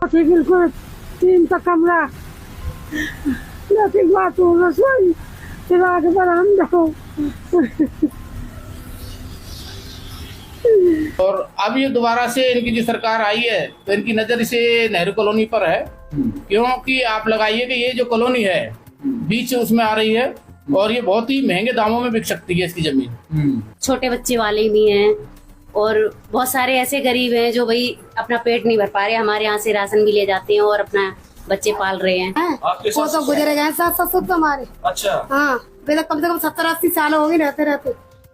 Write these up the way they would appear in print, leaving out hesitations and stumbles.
बिल्कुल 3 का कमरा, लेकिन बाथरूम रसोई चिराग बरामदा हो। और अब ये दोबारा से इनकी जो सरकार आई है तो इनकी नजर इसे नेहरू कॉलोनी पर है, क्योंकि आप लगाइए कि ये जो कॉलोनी है बीच उसमें आ रही है और ये बहुत ही महंगे दामों में बिक सकती है इसकी जमीन। छोटे बच्चे वाले भी हैं और बहुत सारे ऐसे गरीब हैं जो भाई अपना पेट नहीं भर पा रहे, हमारे यहाँ से राशन भी ले जाते हैं और अपना बच्चे पाल रहे हैं। वो तो गुजरे गए सास ससुर तो हमारे। अच्छा। हाँ, पहले कम से कम 70-80 साल हो गए रहते रहते।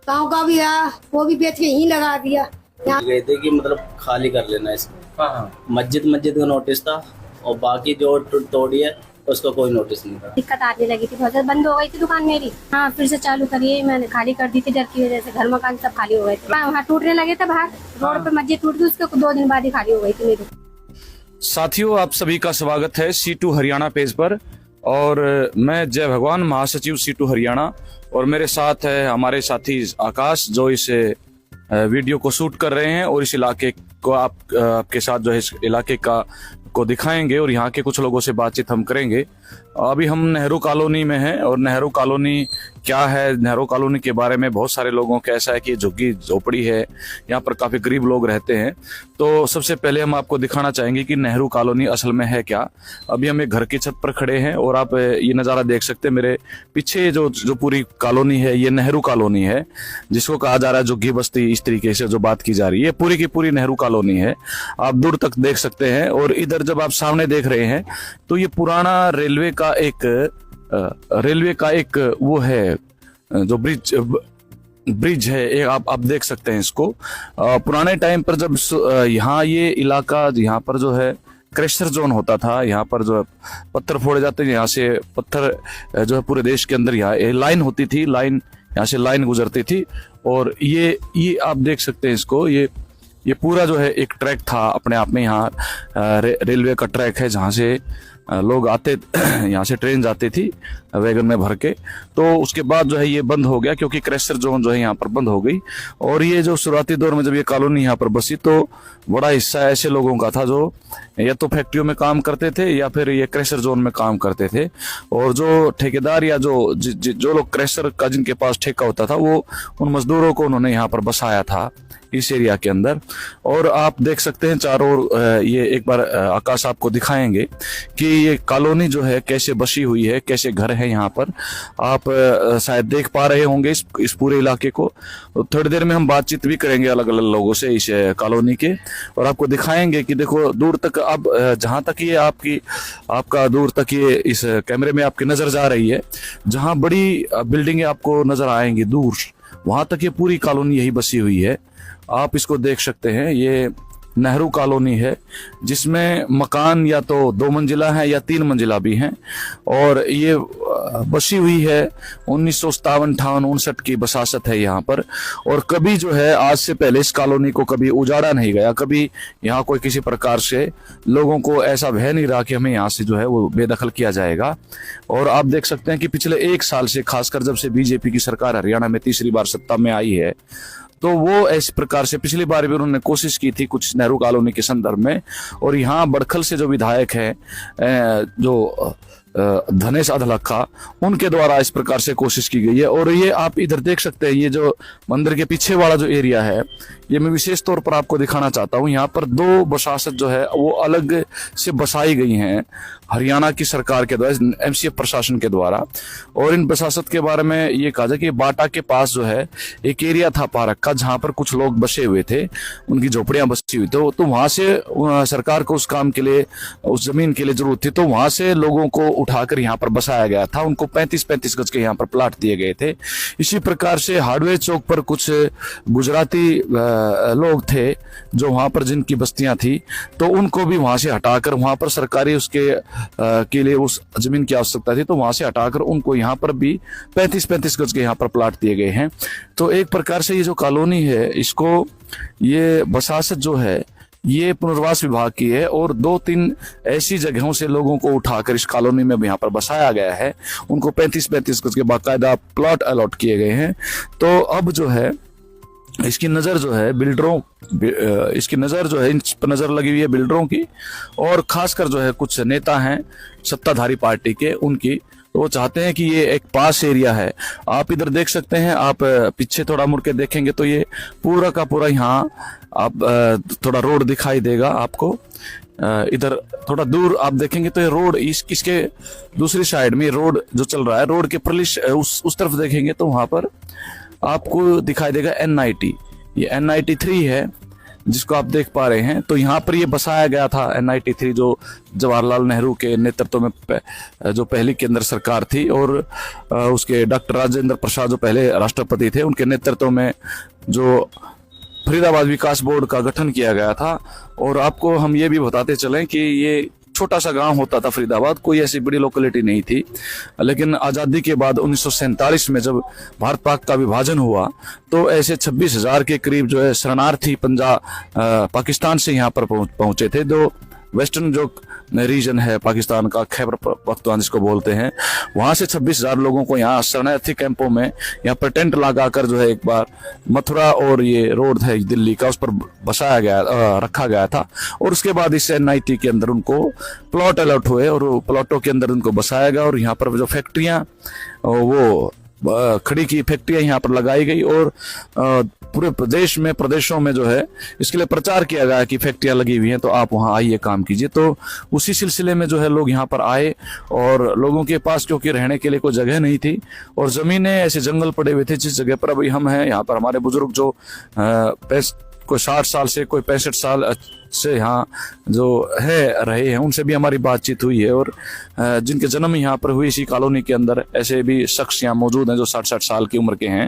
गाँव का भी है, वो भी बेच के यहीं लगा दिया। गए थे कि मतलब खाली कर लेना इसको। मस्जिद का नोटिस था और बाकी जो तोड़ी है उसका कोई नोटिस नहीं था। दिक्कत आने लगी थी, बहुत बंद हो गई थी दुकान मेरी। हाँ, फिर से चालू करिए, मैंने खाली कर दी थी डर की वजह से। घर मकान सब खाली हो गए थे, वहाँ टूटने लगे थे बाहर रोड पे मस्जिद टूट गई, उसके 2 दिन बाद ही खाली हो गई थी मेरी। साथियों, आप सभी का स्वागत है C2 हरियाणा पेज पर और मैं जय भगवान महासचिव C2 हरियाणा और मेरे साथ है हमारे साथी आकाश जो इस वीडियो को शूट कर रहे हैं और इस इलाके को आपके साथ जो है इस इलाके को दिखाएंगे और यहाँ के कुछ लोगों से बातचीत हम करेंगे। अभी हम नेहरू कॉलोनी में हैं और नेहरू कॉलोनी क्या है, नेहरू कॉलोनी के बारे में बहुत सारे लोगों का ऐसा है कि झुग्गी झोपड़ी है, यहाँ पर काफी गरीब लोग रहते हैं। तो सबसे पहले हम आपको दिखाना चाहेंगे कि नेहरू कॉलोनी असल में है क्या। अभी हम एक घर की छत पर खड़े हैं और आप ये नज़ारा देख सकते हैं। मेरे पीछे जो पूरी कॉलोनी है ये नेहरू कॉलोनी है, जिसको कहा जा रहा है झुग्गी बस्ती, इस तरीके से जो बात की जा रही है पूरी की पूरी नेहरू कॉलोनी है। आप दूर तक देख सकते हैं और इधर जब आप सामने देख रहे हैं तो ये पुराना रेलवे का एक वो है जो ब्रिज है, एक आप देख सकते हैं इसको। पुराने टाइम पर जब यहाँ ये इलाका, यहाँ पर जो है क्रशर जोन होता था, यहाँ पर जो पत्थर फोड़े जाते हैं, यहाँ से पत्थर जो है पूरे देश के अंदर यहाँ लाइन होती थी, यहाँ से लाइन गुजरती थी और ये आप देख सकते हैं इसको। ये पूरा जो है एक ट्रैक था अपने आप में। यहाँ रेलवे का ट्रैक है जहाँ से लोग आते, यहाँ से ट्रेन जाती थी वैगन में भर के। तो उसके बाद जो है ये बंद हो गया क्योंकि क्रशर जोन जो है यहाँ पर बंद हो गई। और ये जो शुरुआती दौर में जब ये कॉलोनी यहाँ पर बसी तो बड़ा हिस्सा ऐसे लोगों का था जो या तो फैक्ट्रियों में काम करते थे या फिर ये क्रशर जोन में काम करते थे। और जो ठेकेदार या जो लोग क्रशर का जिनके पास ठेका होता था वो उन मजदूरों को उन्होंने यहाँ पर बसाया था इस एरिया के अंदर। और आप देख सकते हैं चारों ओर, ये एक बार आकाश आपको दिखाएंगे कि ये कॉलोनी जो है कैसे बसी हुई है, कैसे घर है यहाँ पर। आप शायद देख पा रहे होंगे इस पूरे इलाके को। थोड़ी देर में हम बातचीत भी करेंगे अलग अलग लोगों से इस कॉलोनी के और आपको दिखाएंगे कि देखो दूर तक अब जहाँ तक ये आपका दूर तक ये इस कैमरे में आपकी नजर जा रही है, जहाँ बड़ी बिल्डिंगें आपको नजर आएंगी दूर, वहां तक ये पूरी कॉलोनी यही बसी हुई है। आप इसको देख सकते हैं, ये नेहरू कॉलोनी है जिसमें मकान या तो 2 मंजिला है या 3 मंजिला भी हैं और ये बसी हुई है 1957-58-59 की बसासत है यहाँ पर। और कभी जो है आज से पहले इस कॉलोनी को कभी उजाड़ा नहीं गया, कभी यहाँ कोई किसी प्रकार से लोगों को ऐसा भय नहीं रहा कि हमें यहाँ से जो है वो बेदखल किया जाएगा। और आप देख सकते हैं कि पिछले 1 साल से, खासकर जब से बीजेपी की सरकार हरियाणा में तीसरी बार सत्ता में आई है, तो वो इस प्रकार से पिछली बार भी उन्होंने कोशिश की थी कुछ नेहरू कॉलोनी के संदर्भ में। और यहाँ बड़खल से जो विधायक है जो धनेश अधलक्खा, उनके द्वारा इस प्रकार से कोशिश की गई है। और ये आप इधर देख सकते हैं, ये जो मंदिर के पीछे वाला जो एरिया है ये मैं विशेष तौर पर आपको दिखाना चाहता हूँ। यहाँ पर 2 बसासत जो है वो अलग से बसाई गई हैं हरियाणा की सरकार के द्वारा, MCF प्रशासन के द्वारा। और इन बसासत के बारे में ये कहा जाए कि बाटा के पास जो है एक एरिया था पार्क का जहाँ पर कुछ लोग बसे हुए थे, उनकी झोपड़ियां बसी हुई थी। तो वहां से सरकार को उस काम के लिए, उस जमीन के लिए जरूरत थी, तो वहां से लोगों को उठाकर यहाँ पर बसाया गया था। उनको 35-35 गज के यहाँ पर प्लाट दिए गए थे। इसी प्रकार से हार्डवेयर चौक पर कुछ गुजराती लोग थे जो वहां पर जिनकी बस्तियां थी, तो उनको भी वहां से हटाकर, वहां पर सरकारी उसके के लिए उस जमीन की आवश्यकता थी, तो वहां से हटाकर उनको यहाँ पर भी 35-35 गज के यहाँ पर प्लाट दिए गए हैं। तो एक प्रकार से ये जो कॉलोनी है, इसको ये बसासत जो है ये पुनर्वास विभाग की है और 2-3 ऐसी जगहों से लोगों को उठाकर इस कॉलोनी में भी यहाँ पर बसाया गया है। उनको 35-35 गज के बाकायदा प्लॉट अलॉट किए गए हैं। तो अब जो है इसकी नज़र जो है बिल्डरों इसकी नज़र जो है इन पर नज़र लगी हुई है बिल्डरों की, और खासकर जो है कुछ नेता हैं सत्ताधारी पार्टी के उनकी, तो वो चाहते हैं कि ये एक पास एरिया है। आप इधर देख सकते हैं, आप पीछे थोड़ा मुड़ के देखेंगे तो ये पूरा का पूरा यहाँ आप थोड़ा रोड दिखाई देगा आपको। इधर थोड़ा दूर आप देखेंगे तो ये रोड इसके दूसरी साइड में रोड जो चल रहा है, रोड के प्रलिश उस तरफ देखेंगे तो वहां पर आपको दिखाई देगा NIT, ये NIT 3 है जिसको आप देख पा रहे हैं। तो यहाँ पर ये बसाया गया था NIT 3 जो जवाहरलाल नेहरू के नेतृत्व में जो पहली केंद्र सरकार थी, और उसके डॉक्टर राजेंद्र प्रसाद जो पहले राष्ट्रपति थे उनके नेतृत्व में जो फरीदाबाद विकास बोर्ड का गठन किया गया था। और आपको हम ये भी बताते चलें कि ये छोटा सा गांव होता था फरीदाबाद, कोई ऐसी बड़ी लोकेलिटी नहीं थी, लेकिन आज़ादी के बाद 1947 में जब भारत पाक का विभाजन हुआ तो ऐसे 26,000 के करीब जो है शरणार्थी पाकिस्तान से यहाँ पर पहुंचे थे। जो वेस्टर्न जो रीजन है पाकिस्तान का, खैबर पख्तूनख्वा जिसको बोलते हैं, वहां से 26,000 लोगों को यहाँ शरणार्थी कैंपों में यहाँ पर टेंट लगाकर जो है एक बार मथुरा और ये रोड है दिल्ली का उस पर बसाया गया रखा गया था। और उसके बाद इस NIT के अंदर उनको प्लॉट अलॉट हुए और प्लॉटों के अंदर उनको बसाया गया, और यहाँ पर जो फैक्ट्रियाँ वो खड़ी की फैक्ट्रियां यहाँ पर लगाई गई, और पूरे प्रदेशों में जो है इसके लिए प्रचार किया गया कि फैक्ट्रियां लगी हुई हैं तो आप वहाँ आइए काम कीजिए। तो उसी सिलसिले में जो है लोग यहाँ पर आए, और लोगों के पास क्योंकि रहने के लिए कोई जगह नहीं थी और जमीनें ऐसे जंगल पड़े हुए थे जिस जगह पर अभी हम हैं, यहाँ पर हमारे बुजुर्ग जो कोई 60 साल से कोई 65 साल से यहाँ जो है रहे हैं, उनसे भी हमारी बातचीत हुई है, और जिनके जन्म यहाँ पर हुई इसी कॉलोनी के अंदर ऐसे भी शख्स यहाँ मौजूद हैं जो 60-60 साल की उम्र के हैं।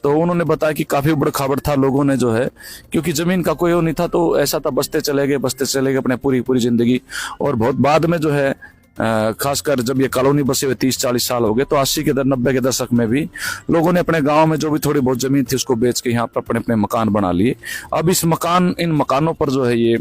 तो उन्होंने बताया कि काफ़ी उबड़ खाबड़ था, लोगों ने जो है क्योंकि ज़मीन का कोई वो नहीं था तो ऐसा था बसते चले गए अपने पूरी ज़िंदगी। और बहुत बाद में जो है खासकर जब ये कॉलोनी बसे हुए 30-40 साल हो गए तो 80 के 90 के दशक में भी लोगों ने अपने गांव में जो भी थोड़ी बहुत जमीन थी उसको बेच के यहाँ पर अपने अपने मकान बना लिए। अब इन मकानों पर जो है ये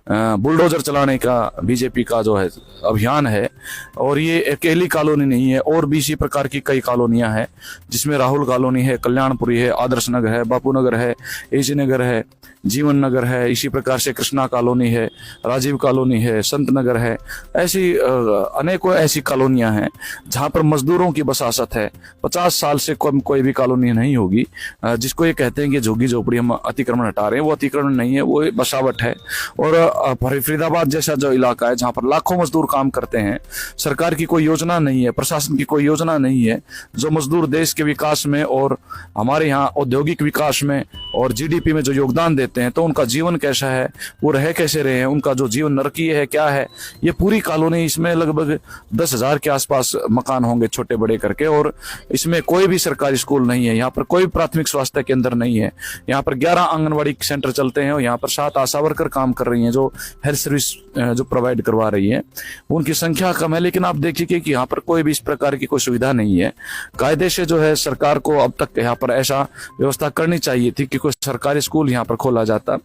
बुलडोजर चलाने का बीजेपी का जो है अभियान है, और ये अकेली कॉलोनी नहीं है, और भी इसी प्रकार की कई कॉलोनियां हैं जिसमें राहुल कॉलोनी है, कल्याणपुरी है, आदर्श नगर है, बापू नगर है, एजी नगर है, जीवन नगर है, इसी प्रकार से कृष्णा कॉलोनी है, राजीव कॉलोनी है, संत नगर है। ऐसी अनेकों ऐसी कॉलोनियां हैं जहां पर मजदूरों की बसासत है। 50 साल से कम कोई भी कॉलोनी नहीं होगी जिसको ये कहते हैं कि झुग्गी झोपड़ी हम अतिक्रमण हटा रहे हैं, वो अतिक्रमण नहीं है, वो बसावट है। और फरीदाबाद जैसा जो इलाका है जहां पर लाखों मजदूर काम करते हैं, सरकार की कोई योजना नहीं है, प्रशासन की कोई योजना नहीं है, जो मजदूर देश के विकास में और हमारे यहाँ औद्योगिक विकास में और GDP में जो योगदान देते हैं, तो उनका जीवन कैसा है, वो रह कैसे रहे हैं, उनका जो जीवन नरकीय है क्या है। ये पूरी कॉलोनी, इसमें लगभग 10,000 के आसपास मकान होंगे छोटे बड़े करके, और इसमें कोई भी सरकारी स्कूल नहीं है, यहाँ पर कोई प्राथमिक स्वास्थ्य केंद्र नहीं है, यहाँ पर 11 आंगनबाड़ी सेंटर चलते हैं, और यहाँ पर 7 आशा वर्कर काम कर रही हैं जो हेल्थ सर्विस जो प्रोवाइड करवा रही है। उनकी संख्या कम है, लेकिन आप देखिए कि यहाँ पर कोई भी इस प्रकार की कोई सुविधा नहीं है। कायदे से जो है सरकार को अब तक यहाँ पर ऐसा व्यवस्था करनी चाहिए थी कि कोई सरकारी स्कूल यहाँ पर खोला जाता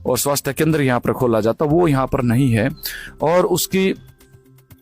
और स्वास्थ्य केंद्र यहाँ पर खोला जाता, वो यहाँ पर नहीं है। और उसकी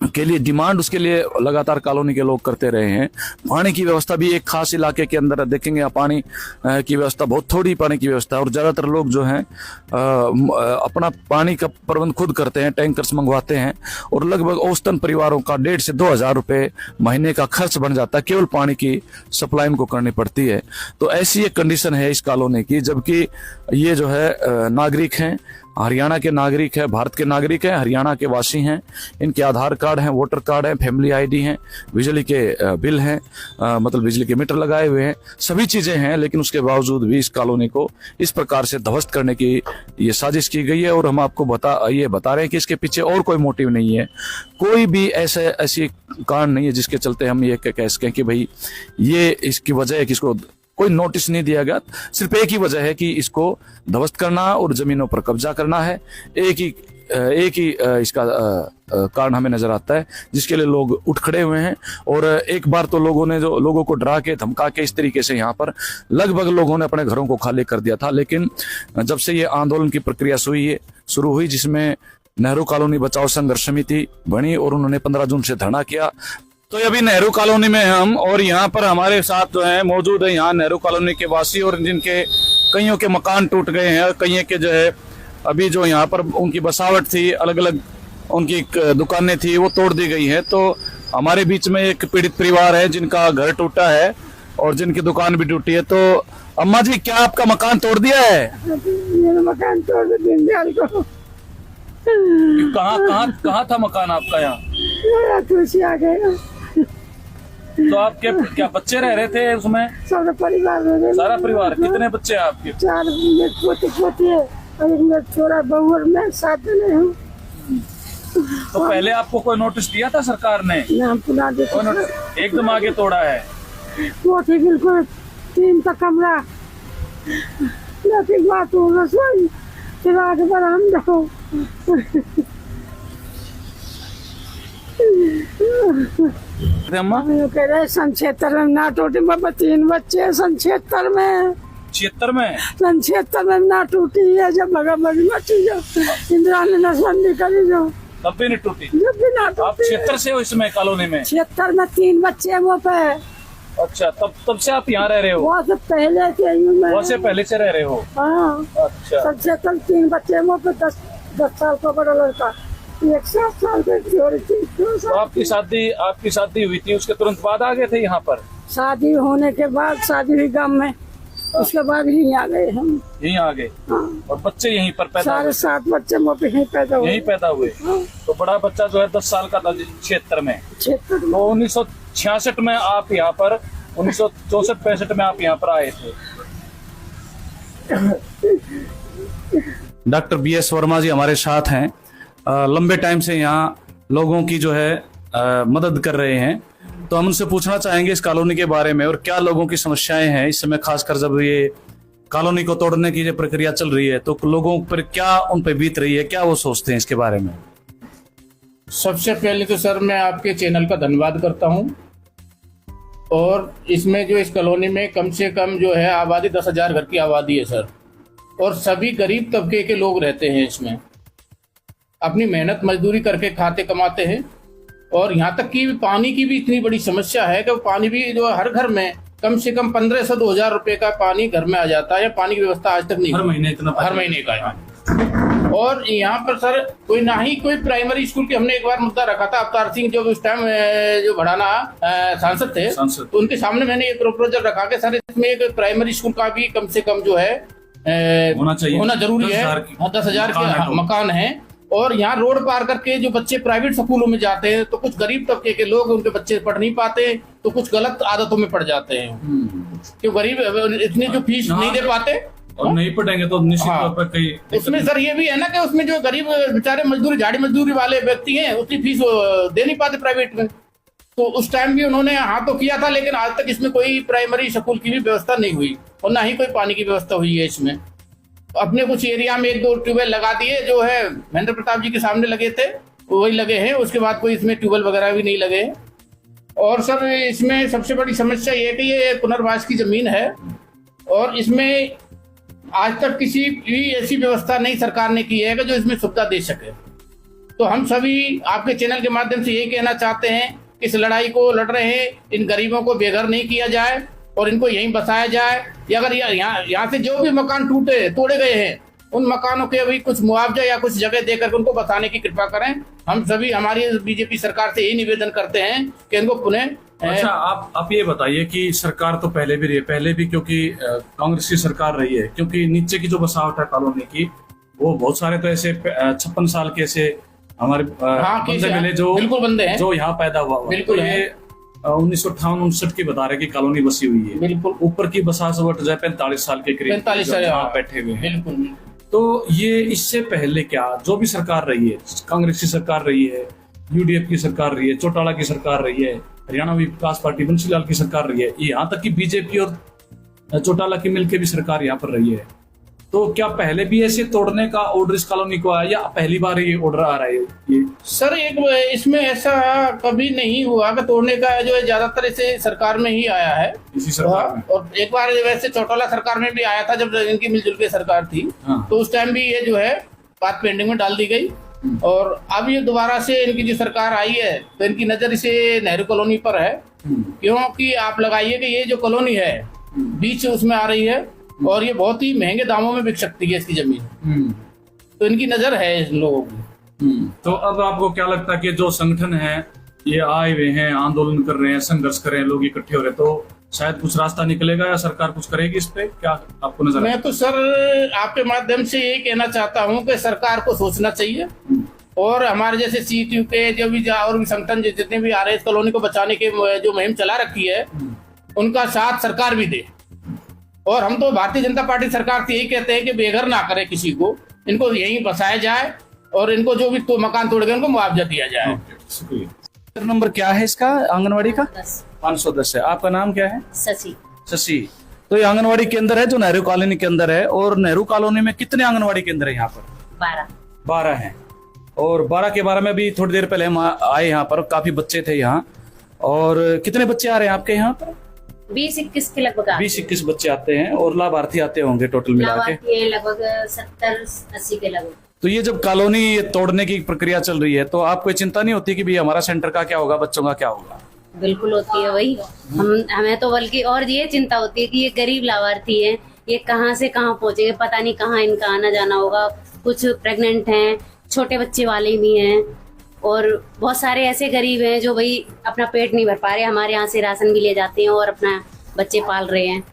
के लिए डिमांड उसके लिए लगातार कॉलोनी के लोग करते रहे हैं। पानी की व्यवस्था भी एक खास इलाके के अंदर देखेंगे आप, पानी की व्यवस्था बहुत थोड़ी पानी की व्यवस्था, और ज़्यादातर लोग जो हैं अपना पानी का प्रबंध खुद करते हैं, टैंकर्स मंगवाते हैं, और लगभग औसतन परिवारों का 1,500 से 2,000 रुपये महीने का खर्च बन जाता है, केवल पानी की सप्लाई उनको करनी पड़ती है। तो ऐसी एक कंडीशन है इस कॉलोनी की, जबकि ये जो है नागरिक हैं, हरियाणा के नागरिक है, भारत के नागरिक हैं, हरियाणा के वासी हैं, इनके आधार कार्ड हैं, वोटर कार्ड हैं, फैमिली ID हैं, बिजली के बिल हैं, मतलब बिजली के मीटर लगाए हुए हैं, सभी चीजें हैं, लेकिन उसके बावजूद भी इस कॉलोनी को इस प्रकार से ध्वस्त करने की ये साजिश की गई है। और हम आपको बता रहे हैं कि इसके पीछे और कोई मोटिव नहीं है, कोई भी ऐसी कारण नहीं है जिसके चलते हम ये कह सकें कि भाई ये इसकी वजह है कि इसको कोई नोटिस नहीं दिया गया। सिर्फ एक ही वजह है कि इसको ध्वस्त करना और जमीनों पर कब्जा करना है। एक ही इसका कारण हमें नजर आता है जिसके लिए लोग उठ खड़े हुए हैं। और एक बार तो लोगों को डरा के धमका के इस तरीके से यहाँ पर लगभग लोगों ने अपने घरों को खाली कर दिया था। लेकिन जब से ये आंदोलन की प्रक्रिया शुरू हुई जिसमें नेहरू कॉलोनी बचाओ संघर्ष समिति बनी और उन्होंने 15 जून से धरना किया, तो अभी नेहरू कॉलोनी में हम, और यहाँ पर हमारे साथ जो है मौजूद है यहाँ नेहरू कॉलोनी के वासी और जिनके कईयों के मकान टूट गए हैं, कईयों के जो है अभी जो यहाँ पर उनकी बसावट थी, अलग अलग उनकी दुकानें थी, वो तोड़ दी गई है। तो हमारे बीच में एक पीड़ित परिवार है जिनका घर टूटा है और जिनकी दुकान भी टूटी है। तो अम्मा जी, क्या आपका मकान तोड़ दिया है? मेरा मकान तोड़ दिया दीनदयाल को। कहाँ था मकान आपका? यहाँ तुलसी आ गए। तो आपके क्या बच्चे रह रहे थे उसमें? सारा परिवार रह रहे। सारा परिवार? कितने बच्चे हैं आपके? 4 पोते पोती है और एक मेरा छोरा बहू और मैं 7 जने हूँ। तो पहले आपको कोई नोटिस दिया था सरकार ने? नाम पुना देते एकदम आगे तोड़ा है। कोठी बिल्कुल 3 का कमरा, बात हो रसोई, फिर आगे बढ़ा हम देखो। अम्मा कह रहे सन 76 में ना टूटी, 3 बच्चे सन 76 में। 76 में? सन 76 में ना टूटी है, जब भगा भगी मची जो इंदिरा ने नसबंदी करी जो तब भी नहीं टूटी। जब भी ना आप टूटी। 76 से हो इसमें कॉलोनी में? 76 में 3 बच्चे हैं वो पे। अच्छा, तब से आप यहाँ रह रहे हो? वो से पहले से ही मैं। वो से पहले से रह रहे हो? हाँ। अच्छा। सन 76 3 बच्चे वो पे 10 साल का बड़ा लड़का, 1 7 साल के छोरी थी। तो आपकी शादी हुई थी, उसके तुरंत बाद आ गए थे यहाँ पर? शादी होने के बाद, शादी हुई गाँव में, उसके बाद यहीं आ गए हम। यहीं आ गए? हाँ। और बच्चे यहीं पर पैदा हुए? 7 बच्चे वो पे यहीं पैदा हुए। यहीं पैदा हुए? हाँ। तो बड़ा बच्चा जो है 10 साल का था 76 में। 76 में। तो 1966 में आप यहाँ पर, 1964-65 में आप यहाँ पर आए थे। डॉक्टर BS वर्मा जी हमारे साथ हैं, लंबे टाइम से यहाँ लोगों की जो है मदद कर रहे हैं। तो हम उनसे पूछना चाहेंगे इस कॉलोनी के बारे में और क्या लोगों की समस्याएं हैं इस समय, खासकर जब ये कॉलोनी को तोड़ने की जो प्रक्रिया चल रही है, तो लोगों पर क्या उन पर बीत रही है, क्या वो सोचते हैं इसके बारे में? सबसे पहले तो सर मैं आपके चैनल का धन्यवाद करता हूं। और इसमें जो इस कॉलोनी में कम से कम जो है आबादी 10,000 घर की आबादी है सर, और सभी गरीब तबके के लोग रहते हैं इसमें, अपनी मेहनत मजदूरी करके खाते कमाते हैं। और यहाँ तक कि पानी की भी इतनी बड़ी समस्या है कि पानी भी जो हर घर में कम से कम 1500-2000 रुपए का पानी घर में आ जाता है। पानी की व्यवस्था आज तक नहीं, हर महीने इतना? हर महीने का है। और यहाँ पर सर कोई ना ही कोई प्राइमरी स्कूल की, हमने एक बार मुद्दा रखा था, अवतार सिंह जो उस टाइम जो भड़ाना सांसद थे, तो उनके सामने मैंने एक प्रपोजल रखा कि सर इसमें एक प्राइमरी स्कूल का भी कम से कम जो है होना चाहिए, होना जरूरी है। 10,000 के मकान है। और यहाँ रोड पार करके जो बच्चे प्राइवेट स्कूलों में जाते हैं, तो कुछ गरीब तबके के लोग, उनके बच्चे पढ़ नहीं पाते, तो कुछ गलत आदतों में पड़ जाते हैं, क्यों गरीब इतनी जो फीस नहीं दे पाते और नहीं पढ़ेंगे तो निश्चित तौर पर कई। उसमें सर ये भी है ना कि उसमें जो गरीब बेचारे मजदूरी, झाड़ी मजदूरी वाले व्यक्ति हैं, उसकी फीस दे नहीं पाते प्राइवेट में। तो उस टाइम भी उन्होंने हाँ तो किया था, लेकिन आज तक इसमें कोई प्राइमरी स्कूल की भी व्यवस्था नहीं हुई और ना ही कोई पानी की व्यवस्था हुई है इसमें। अपने कुछ एरिया में 1-2 ट्यूबवेल लगा दिए, जो है महेंद्र प्रताप जी के सामने लगे थे वही लगे हैं, उसके बाद कोई इसमें ट्यूबवेल वगैरह भी नहीं लगे। और सर इसमें सबसे बड़ी समस्या ये है कि ये पुनर्वास की जमीन है और इसमें आज तक किसी भी ऐसी व्यवस्था नहीं सरकार ने की है कि जो इसमें सुविधा दे सके। तो हम सभी आपके चैनल के माध्यम से यही कहना चाहते हैं कि इस लड़ाई को लड़ रहे हैं, इन गरीबों को बेघर नहीं किया जाए और इनको यहीं बसाया जाए। या अगर यहाँ से जो भी मकान तोड़े गए हैं, उन मकानों के भी कुछ मुआवजा या कुछ जगह देकर उनको बसाने की कृपा करें। हम सभी हमारी बीजेपी सरकार से यही निवेदन करते हैं कि इनको पुनः। अच्छा, आप ये बताइए कि सरकार तो पहले भी रही है, पहले भी क्योंकि कांग्रेस की सरकार रही है, क्योंकि नीचे की जो बसावट है कॉलोनी की, वो बहुत सारे तो ऐसे 56 साल के ऐसे हमारे बंदे मिले जो बिल्कुल बंदे हैं, जो यहाँ पैदा हुआ बिल्कुल। ये 1958-59 की बता रहे कि कॉलोनी बसी हुई है, बिल्कुल। ऊपर की बसावट जो है 45 साल के करीब 45 साल बैठे हुए हैं, बिल्कुल। तो ये इससे पहले क्या जो भी सरकार रही है, कांग्रेस की सरकार रही है, UDF की सरकार रही है, चौटाला की सरकार रही है, हरियाणा विकास पार्टी बंशीलाल की सरकार रही है, यहाँ तक कि बीजेपी और चौटाला की मिलकर भी सरकार यहाँ पर रही है, तो क्या पहले भी ऐसे तोड़ने का ऑर्डर इस कॉलोनी को आया या पहली बार ये ऑर्डर आ रहा है? ये सर एक इसमें ऐसा कभी नहीं हुआ कि तोड़ने का, जो है ज्यादातर इसे सरकार में ही आया है, इसी सरकार में। और एक बार वैसे चौटाला सरकार में भी आया था जब इनकी मिलजुल के सरकार थी, तो उस टाइम भी ये जो है बात पेंडिंग में डाल दी गई। और अब ये दोबारा से इनकी जो सरकार आई है, तो इनकी नजर इसे नेहरू कॉलोनी पर है, क्योंकि आप लगाइए कि ये जो कॉलोनी है बीच उसमें आ रही है और ये बहुत ही महंगे दामों में बिक सकती है इसकी जमीन। तो इनकी नजर है इन लोगों की। तो अब आपको क्या लगता है कि जो संगठन है ये आए हुए हैं, आंदोलन कर रहे हैं, संघर्ष कर रहे हैं, लोग इकट्ठे हो रहे हैं, तो शायद कुछ रास्ता निकलेगा या सरकार कुछ करेगी इस पे, क्या आपको नजर मैं तो सर आपके माध्यम से यही कहना चाहता हूँ कि सरकार को सोचना चाहिए और हमारे जैसे CTU के जो भी और भी संगठन जितने भी आ रहे हैं इस कॉलोनी को बचाने के जो मुहिम चला रखी है उनका साथ सरकार भी दे। और हम तो भारतीय जनता पार्टी सरकार से यही कहते हैं कि बेघर ना करे किसी को, इनको यहीं बसाया जाए और इनको जो भी तो मकान तोड़ गए उनको मुआवजा दिया जाए। शुक्रिया। नंबर क्या है इसका आंगनवाड़ी का? 510 है। आपका नाम क्या है? शशि। शशि। तो ये आंगनवाड़ी केंद्र है जो नेहरू कॉलोनी के अंदर है, और नेहरू कॉलोनी में कितने आंगनवाड़ी केंद्र है यहाँ पर? 12 हैं। और 12 के बारे में भी थोड़ी देर पहले हम आए यहाँ पर, काफी बच्चे थे यहाँ। और कितने बच्चे आ रहे हैं आपके यहाँ पर? 20-21 के लगभग 20-21 बच्चे आते हैं और लाभार्थी आते होंगे टोटल मिला के लगभग 70-80 के लगभग। तो ये जब कॉलोनी तोड़ने की प्रक्रिया चल रही है तो आपको चिंता नहीं होती कि भाई हमारा सेंटर का क्या होगा, बच्चों का क्या होगा? बिल्कुल होती है वही। हमें तो बल्कि और ये चिंता होती है कि ये गरीब लाभार्थी हैं, ये कहाँ से कहाँ पहुंचेंगे, पता नहीं कहाँ इनका आना जाना होगा। कुछ प्रेग्नेंट हैं, छोटे बच्चे वाले भी हैं, और बहुत सारे ऐसे गरीब हैं जो भाई अपना पेट नहीं भर पा रहे, हमारे यहाँ से राशन भी ले जाते हैं और अपना बच्चे पाल रहे हैं।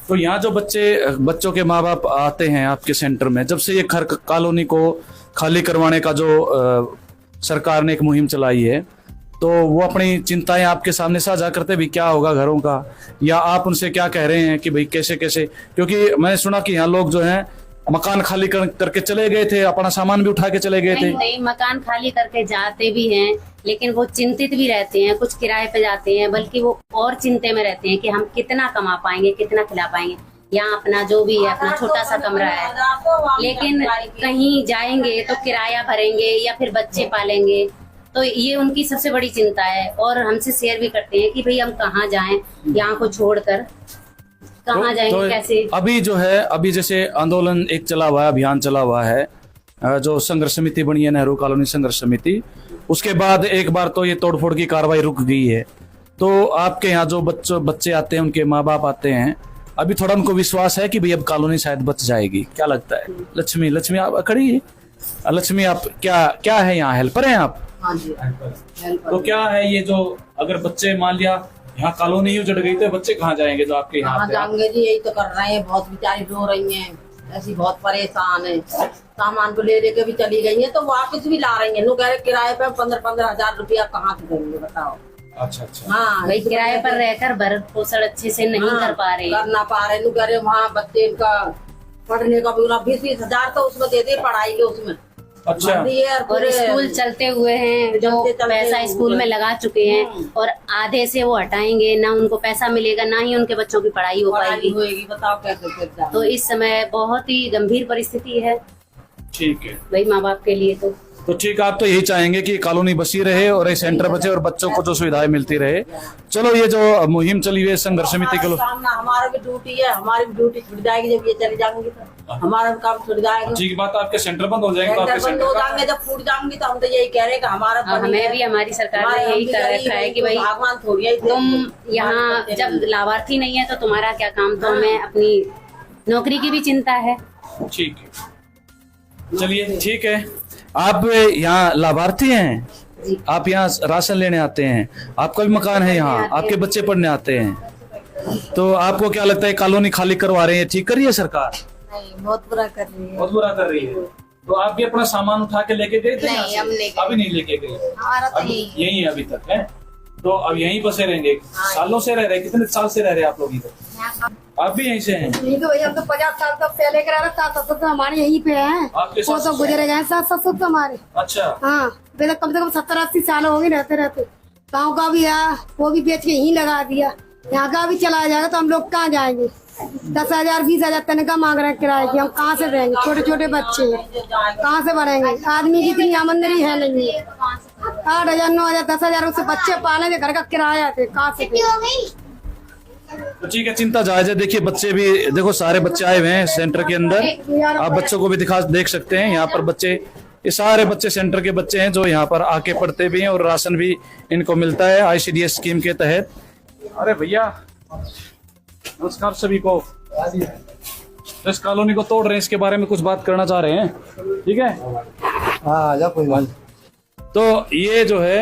तो यहाँ जो बच्चों के माँ बाप आते हैं आपके सेंटर में, जब से ये कॉलोनी को खाली करवाने का जो सरकार ने एक मुहिम चलाई है, तो वो अपनी चिंताएं आपके सामने साझा करते भी क्या होगा घरों का, या आप उनसे क्या कह रहे हैं कि भाई कैसे कैसे? क्योंकि मैंने सुना कि यहाँ लोग जो हैं मकान खाली करके चले गए थे, अपना सामान भी उठा के चले गए थे। नहीं, मकान खाली करके जाते भी हैं, लेकिन वो चिंतित भी रहते हैं। कुछ किराए पे जाते हैं, बल्कि वो और चिंते में रहते हैं कि हम कितना कमा पाएंगे, कितना खिला पाएंगे। यहाँ अपना जो भी है, अपना छोटा सा कमरा है, लेकिन कहीं जाएंगे तो किराया भरेंगे या फिर बच्चे पालेंगे। तो ये उनकी सबसे बड़ी चिंता है, और हमसे शेयर भी करते हैं कि भाई हम कहाँ जाएं, यहाँ को छोड़कर कहाँ जाएंगे, कैसे? अभी जो है, अभी जैसे आंदोलन एक चला हुआ है, अभियान चला हुआ है, जो संघर्ष समिति बनी है नेहरू कॉलोनी संघर्ष समिति, उसके बाद एक बार तो ये तोड़फोड़ की कार्रवाई रुक गई है। तो आपके यहाँ जो बच्चे आते हैं, उनके माँ बाप आते हैं, अभी थोड़ा उनको विश्वास है कि भाई अब कॉलोनी शायद बच जाएगी, क्या लगता है? लक्ष्मी आप खड़ी है। लक्ष्मी, आप क्या है यहाँ, हेल्पर हैं आप? हाँ जी। तो क्या है ये जो, अगर बच्चे मान लिया यहाँ कॉलोनी ही उजड़ गई तो बच्चे कहाँ जाएंगे जो आपके यहाँ जाएंगे जी? यही तो कर रहे हैं, बहुत बेचारी रो रही हैं, ऐसी बहुत परेशान है। सामान को ले लेके भी चली गई है तो वापस भी ला रही है। लोग कह रहे किराए पे 15-15 हजार रुपया कहाँ से देंगे बताओ? अच्छा। हाँ, भाई किराए पर रहकर भरण पोषण अच्छे से नहीं कर पा रहे, करना पा रहे। लोग कह रहे वहाँ बच्चे का पढ़ने का भी 20-20 हजार तो उसमें दे दे पढ़ाई के उसमें। अच्छा। और स्कूल चलते हुए हैं, जो पैसा स्कूल में लगा चुके हैं, और आधे से वो हटाएंगे, ना उनको पैसा मिलेगा, ना ही उनके बच्चों की पढ़ाई हो पाएगी। बताओ कैसे? तो इस समय बहुत ही गंभीर परिस्थिति है। ठीक है भाई माँ बाप के लिए तो ठीक, आप तो यही चाहेंगे कि कॉलोनी बसी रहे और ये सेंटर बचे और बच्चों को जो सुविधाएं मिलती रहे। चलो, ये जो मुहिम चली हुई है संघर्ष समिति के लोग, हमारा भी ड्यूटी है, हमारी भी ड्यूटी छूट जाएगी जब ये चली जाएंगी तो हमारा भी काम छूट जाएगा। अच्छी बात, आपके सेंटर बंद हो जाएंगे तो आपके बंद हो जाएंगे, जब फूट जाएंगी तो हम तो यही कह रहे हैं कि हमारा हमें भी हमारी सरकार ने यही कर रखा है कि भाई भगवान थोड़ी है, तुम यहाँ जब लाभार्थी नहीं है तो तुम्हारा क्या काम। तो हमें अपनी नौकरी की भी चिंता है। ठीक है, चलिए ठीक है। आप यहाँ लाभार्थी हैं, आप यहाँ राशन लेने आते हैं, आपका भी मकान है यहाँ, आपके बच्चे पढ़ने आते हैं, तो आपको क्या लगता है कॉलोनी खाली करवा रहे हैं, ठीक कर रही है सरकार? नहीं, बहुत बुरा कर रही है। बहुत बुरा कर रही है। तो आप भी अपना सामान उठा के लेके गए थे? नहीं, हम नहीं गए। अभी नहीं लेके गए, हमारा तो यही है अभी तक है। तो अब यहीं बसे रहेंगे, सालों से रह रहे? कितने साल से रह रहे आप लोग इधर? आप भी यहीं से हैं? नहीं तो भैया हम तो 50 साल तक से लेकर आ रहे, 7 ससुर तो हमारे यहीं पे हैं। आपके वो तो गुजरे गए 7 ससुर तो हमारे। अच्छा। हाँ, पहले कम से कम 70-80 साल हो गए रहते रहते। गाँव का भी है, वो भी बेच के यहीं लगा दिया। यहाँ का भी चला जाएगा तो हम लोग कहाँ जाएंगे? 10,000 20,000 तनख्वाह मांग रहे हैं किराए की, हम कहाँ से रहेंगे? छोटे छोटे बच्चे कहाँ से बढ़ेंगे? आदमी की इतनी आमदनी है नहीं है। 8,000 9,000 10,000 उससे बच्चे पालेंगे, घर का किराया थे कहाँ से? तो ठीक है, चिंता जायज है। देखिए बच्चे भी, देखो सारे बच्चे आए हुए हैं सेंटर के अंदर, आप बच्चों को भी देख सकते हैं। यहाँ पर बच्चे, ये सारे बच्चे सेंटर के बच्चे हैं जो यहाँ पर आके पढ़ते भी हैं और राशन भी इनको मिलता है ICDS स्कीम के तहत। अरे भैया नमस्कार सभी को। तो इस कॉलोनी को तोड़ रहे हैं, इसके बारे में कुछ बात करना चाह रहे हैं, ठीक है। हाँ जा कोई बात। तो ये जो है